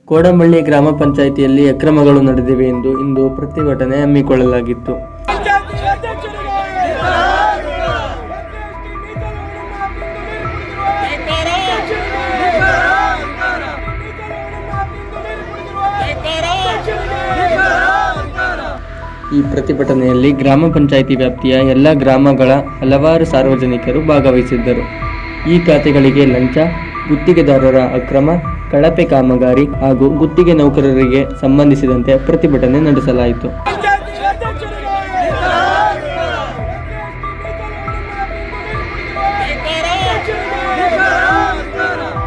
ಕೋಡಂಬಳ್ಳಿ ಗ್ರಾಮ ಪಂಚಾಯಿತಿಯಲ್ಲಿ ಅಕ್ರಮಗಳು ನಡೆದಿವೆ ಎಂದು ಇಂದು ಪ್ರತಿಭಟನೆ ಹಮ್ಮಿಕೊಳ್ಳಲಾಗಿತ್ತು. ಈ ಪ್ರತಿಭಟನೆಯಲ್ಲಿ ಗ್ರಾಮ ಪಂಚಾಯಿತಿ ವ್ಯಾಪ್ತಿಯ ಎಲ್ಲ ಗ್ರಾಮಗಳ ಹಲವಾರು ಸಾರ್ವಜನಿಕರು ಭಾಗವಹಿಸಿದ್ದರು. ಈ ಖಾತೆಗಳಿಗೆ ಲಂಚ, ಗುತ್ತಿಗೆದಾರರ ಅಕ್ರಮ, ಕಳಪೆ ಕಾಮಗಾರಿ ಹಾಗೂ ಗುತ್ತಿಗೆ ನೌಕರರಿಗೆ ಸಂಬಂಧಿಸಿದಂತೆ ಪ್ರತಿಭಟನೆ ನಡೆಸಲಾಯಿತು.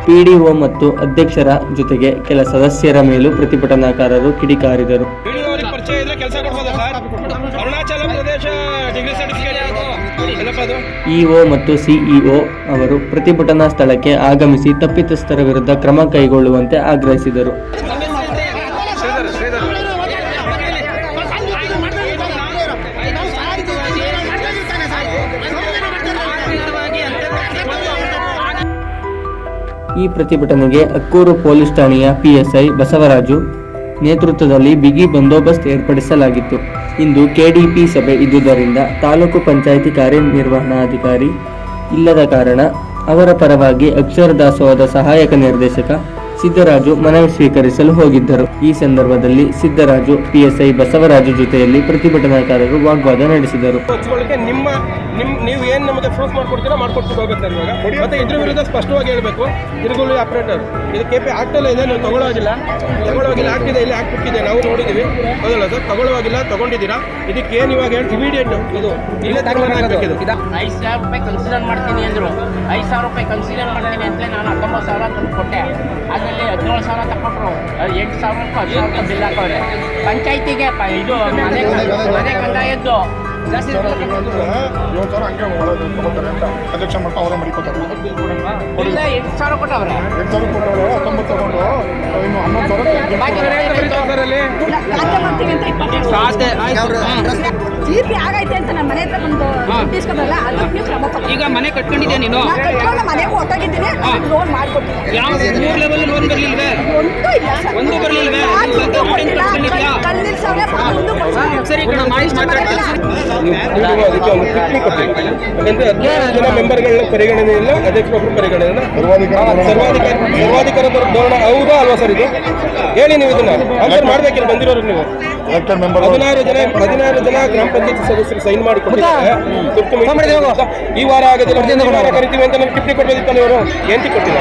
ಪಿಡಿಒ ಮತ್ತು ಅಧ್ಯಕ್ಷರ ಜೊತೆಗೆ ಕೆಲ ಸದಸ್ಯರ ಮೇಲೂ ಪ್ರತಿಭಟನಾಕಾರರು ಕಿಡಿಕಾರಿದರು. ಇಒ ಮತ್ತು ಸಿಇಒ ಅವರು ಪ್ರತಿಭಟನಾ ಸ್ಥಳಕ್ಕೆ ಆಗಮಿಸಿ ತಪ್ಪಿತಸ್ಥರ ವಿರುದ್ಧ ಕ್ರಮ ಕೈಗೊಳ್ಳುವಂತೆ ಆಗ್ರಹಿಸಿದರು. ಈ ಪ್ರತಿಭಟನೆಗೆ ಅಕ್ಕೂರು ಪೊಲೀಸ್ ಠಾಣೆಯ ಪಿಎಸ್ಐ ಬಸವರಾಜು ನೇತೃತ್ವದಲ್ಲಿ ಬಿಗಿ ಬಂದೋಬಸ್ತ್ ಏರ್ಪಡಿಸಲಾಗಿತ್ತು. ಇಂದು ಕೆಡಿಪಿ ಸಭೆ ಇದ್ದುದರಿಂದ ತಾಲೂಕು ಪಂಚಾಯಿತಿ ಕಾರ್ಯನಿರ್ವಹಣಾಧಿಕಾರಿ ಇಲ್ಲದ ಕಾರಣ ಅವರ ಪರವಾಗಿ ಅಕ್ಷರ ದಾಸೋಹದ ಸಹಾಯಕ ನಿರ್ದೇಶಕ ಸಿದ್ದರಾಜು ಮನವಿ ಸ್ವೀಕರಿಸಲು ಹೋಗಿದ್ದರು. ಈ ಸಂದರ್ಭದಲ್ಲಿ ಸಿದ್ದರಾಜು ಪಿಎಸ್ಐ ಬಸವರಾಜು ಜೊತೆಯಲ್ಲಿ ಪ್ರತಿಭಟನಾಕಾರರು ವಾಗ್ವಾದ ನಡೆಸಿದರು. ನೀವು ಏನು ನಮಗೆ ಪ್ರೂಫ್ ಮಾಡ್ಕೊಡ್ತೀರಾ ಮಾಡ್ಕೊಟ್ಟು ಹೋಗುತ್ತೆ ಇವಾಗ. ಮತ್ತೆ ಇದ್ರ ವಿರುದ್ಧ ಸ್ಪಷ್ಟವಾಗಿ ಹೇಳಬೇಕು. ತಿರುಗುಳಿ ಆಪರೇಟರ್ ಇದು ಕೆಪಿ ಆಗ್ತಲ್ಲ ಇದೆ, ನೀವು ತಗೊಳ್ಳೋಗಿಲ್ಲ ಆಗ್ತಿದೆ, ಇಲ್ಲಿ ಹಾಕ್ಬಿಟ್ಟಿದೆ, ನಾವು ನೋಡಿದ್ದೀವಿ. ಹೌದಲ್ಲ ಸರ್? ತಗೊಳ್ಳೋಗಿಲ್ಲ, ತಗೊಂಡಿದ್ದೀರಾ. ಇದಕ್ಕೆ ಏನು ಇವಾಗ ಹೇಳಿ ಇಮಿಡಿಯೇಟ್ ಇದು ಇಲ್ಲೇ ತಗೊಳ್ಳೋದು. 5,000 ರೂಪಾಯಿ ಕನ್ಸಿಡರ್ ಮಾಡ್ತೀನಿ ಅಂದರು. 5,000 ರೂಪಾಯಿ ಕನ್ಸಿಡರ್ ಮಾಡ್ತೀನಿ ಅಂತ ನಾನು 19,000 ತಂದು ಕೊಟ್ಟೆ. ಅದರಲ್ಲಿ 17,000 ತಗೊಂಡ್ರು. 8,000 10,000 ರೂಪಾಯಿ ಬಿಲ್ ಹಾಕೋರೆ. ಪಂಚಾಯತಿಗೆ ಇದು ಮನೆ ಕಂದಾಯದ್ದು ಜಾಸ್ತಿ ಇಲ್ಲ. 8,000 ಕೊಟ್ಟವ್ರೆ. ಆಗೈತೆ ಅಂತ ನಮ್ಮ ಮನೆ ಹತ್ರ ಬಂದು ಇಸ್ಕೊಬಲ್ಲ. ಈಗ ಮನೆ ಕಟ್ಕೊಂಡಿದ್ದೆ ನೀನು? ಮನೆಗೆ ಹೊತ್ತಾಗಿದ್ದೀನಿ, ಲೋನ್ ಮಾಡ್ಕೊಟ್ಟಿದ್ದೀನಿ. ಲೋನ್ ಬರ್ಲಿಲ್ವೇ? ಒಂದು ಬರ್ಲಿಲ್ವೇ? ಸರಿ ಕಣ, ಮಾಡಿ ಮೆಂಬರ್ಗಳನ್ನ ಪರಿಗಣನೆ ಇಲ್ಲ, ಅಧ್ಯಕ್ಷರೊಬ್ಬರು ಪರಿಗಣನೆ ಇಲ್ಲ, ಸರ್ವಾಧಿಕಾರ ಧೋರಣ ಹೌದಾ ಅಲ್ವಾ ಸರ್? ಇದು ಹೇಳಿ, ನೀವು ಇದನ್ನ ಆನ್ಸರ್ ಮಾಡ್ಬೇಕಿಲ್ಲ ಬಂದಿರೋರು. ನೀವು 16 ಜನ ಗ್ರಾಮ ಪಂಚಾಯತ್ ಸದಸ್ಯರು ಸೈನ್ ಮಾಡಿ ಕೊಟ್ಟಿದ್ದಾರೆ. ಈ ವಾರ ಆಗೋದಿಲ್ಲ, ಕರಿತೀವಿ ಅಂತ ನಮ್ಗೆ ಟಿಪ್ಪಣಿ ಕೊಟ್ಟಿದ್ದಲ್ಲ. ಇವರು ಏಂತಿ ಕೊಟ್ಟಿಲ್ಲ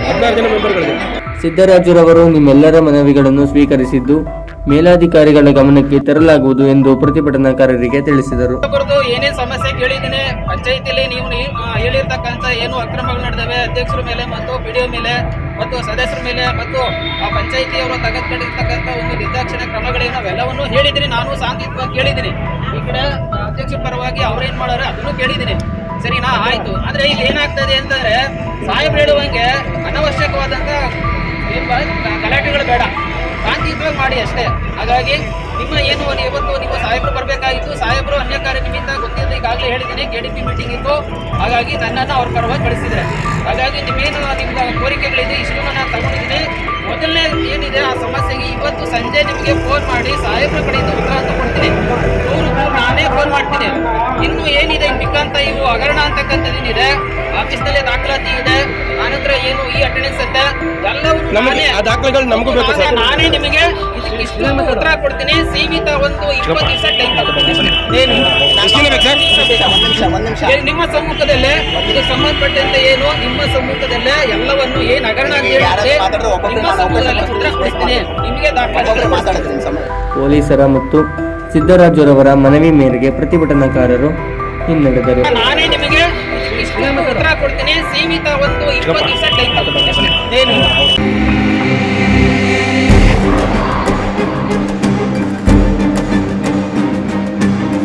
16 ಜನ ಮೆಂಬರ್ಗಳಿಗೆ. ಸಿದ್ದರಾಜುರವರು ನಿಮ್ಮೆಲ್ಲರ ಮನವಿಗಳನ್ನು ಸ್ವೀಕರಿಸಿದ್ದು ಮೇಲಾಧಿಕಾರಿಗಳ ಗಮನಕ್ಕೆ ತರಲಾಗುವುದು ಎಂದು ಪ್ರತಿಭಟನಾಕಾರರಿಗೆ ತಿಳಿಸಿದರು. ಏನೇ ಸಮಸ್ಯೆ ಕೇಳಿದ್ದೀನಿ ಪಂಚಾಯತಿಯಲ್ಲಿ, ನೀವು ಹೇಳಿರ್ತಕ್ಕಂಥ ಏನು ಅಕ್ರಮಗಳು ನಡೆದವೆ ಅಧ್ಯಕ್ಷರ ಮೇಲೆ ಮತ್ತು ಪಿಡಿಒ ಮೇಲೆ ಮತ್ತು ಸದಸ್ಯರ ಮೇಲೆ ಮತ್ತು ಆ ಪಂಚಾಯತಿಯವರು ತೆಗೆದುಕೊಂಡಿರ್ತಕ್ಕಂಥ ಒಂದು ನಿರ್ದಾಕ್ಷಿಣ್ಯ ಕ್ರಮಗಳೇನು ಅವೆಲ್ಲವನ್ನು ಹೇಳಿದ್ದೀನಿ. ನಾನು ಸಾಂಘಿಕವಾಗಿ ಕೇಳಿದ್ದೀನಿ. ಈ ಕಡೆ ಅಧ್ಯಕ್ಷರ ಪರವಾಗಿ ಅವ್ರೇನು ಮಾಡೋರು ಅದನ್ನು ಕೇಳಿದ್ದೀನಿ. ಸರಿನಾ? ಆಯ್ತು. ಆದರೆ ಇಲ್ಲಿ ಏನಾಗ್ತದೆ ಅಂತಂದ್ರೆ ಸಾಹೇಬ್ರು ಹೇಳುವಂಗೆ ಅನವಶ್ಯಕವಾದಂಥ ಗಲಾಟೆಗಳು ಬೇಡ, ಶಾಂತಿಯುತವಾಗಿ ಮಾಡಿ ಅಷ್ಟೇ. ಹಾಗಾಗಿ ನಿಮ್ಮ ಏನು ಇವತ್ತು ನಿಮ್ಮ ಸಾಹೇಬರು ಬರಬೇಕಾಗಿತ್ತು. ಸಾಹೇಬರು ಅನ್ಯ ಕಾರ್ಯ ನಿಮಿತ್ತ ಗೊತ್ತಿಲ್ಲ, ಈಗಾಗಲೇ ಹೇಳಿದ್ದೀನಿ. ಕೆಡಿಪಿ ಮೀಟಿಂಗ್ ಇತ್ತು, ಹಾಗಾಗಿ ನನ್ನನ್ನು ಅವ್ರ ಪರವಾಗಿ ಕಳಿಸಿದ್ರೆ. ಹಾಗಾಗಿ ನಿಮ್ಮೇನು ನಿಮ್ಮ ಕೋರಿಕೆಗಳಿದೆ ಇಷ್ಟನ್ನು ನಾನು ತಗೊಂಡಿದ್ದೀನಿ. ಮೊದಲನೇ ಏನಿದೆ ಆ ಸಮಸ್ಯೆಗೆ ಇವತ್ತು ಸಂಜೆ ನಿಮಗೆ ಫೋನ್ ಮಾಡಿ ಸಾಹೇಬ್ರ ಕಡೆಯಿಂದ ಉತ್ತರ ಅಂತ ಕೊಡ್ತೀನಿ. ನಾನೇ ಫೋನ್ ಮಾಡ್ತೀನಿ. ಇನ್ನು ಏನಿದೆ ಮಿಕ್ಕಂತ ಇವು ಹಗರಣ ಅಂತಕ್ಕಂಥದ್ದೇನಿದೆ ಆಫೀಸ್ನಲ್ಲೇ ದಾಖಲಾತಿ ಇದೆ. ಆನಂತರ ಏನು ಈ ಅಟೆಂಡೆನ್ಸ್ ಅಂತ ದಾಖಲೆಗಳು ನಮಗೂ ಬೇಕು. ನಾನೇ ನಿಮಗೆ ಇಷ್ಟೊಂದು ಉತ್ತರ ಕೊಡ್ತೀನಿ. ಸೀಮಿತ ಒಂದು 20 ದಿವಸ ಟೈಮ್ ತಗೊಳ್ತೀನಿ. ನಿಮ್ಮ ಸಮ್ಮುಖದಲ್ಲೇ ಇದಕ್ಕೆ ಸಂಬಂಧಪಟ್ಟಂತೆ ಏನು ನಿಮ್ಮ ಸಮ್ಮುಖದಲ್ಲೇ ಎಲ್ಲವನ್ನು ಏನು ಹಗರಣ ನಿಮ್ಮ ಸಮ್ಮುಖದಲ್ಲಿ ಉತ್ತರ ಕೊಡ್ತೀನಿ. ನಿಮಗೆ ದಾಖಲೆ. ಪೊಲೀಸರ ಮತ್ತು ಸಿದ್ದರಾಜುರವರ ಮನವಿ ಮೇರೆಗೆ ಪ್ರತಿಭಟನಾಕಾರರು ಹಿನ್ನಡೆದರು. ನಾನೇ ನಿಮಗೆ ಇಷ್ಟೊಂದು ಉತ್ತರ ಕೊಡ್ತೀನಿ. ಸೀಮಿತ ಒಂದು 20 ದಿವಸ ಟೈಮ್ ತಗೊಳ್ತೀನಿ.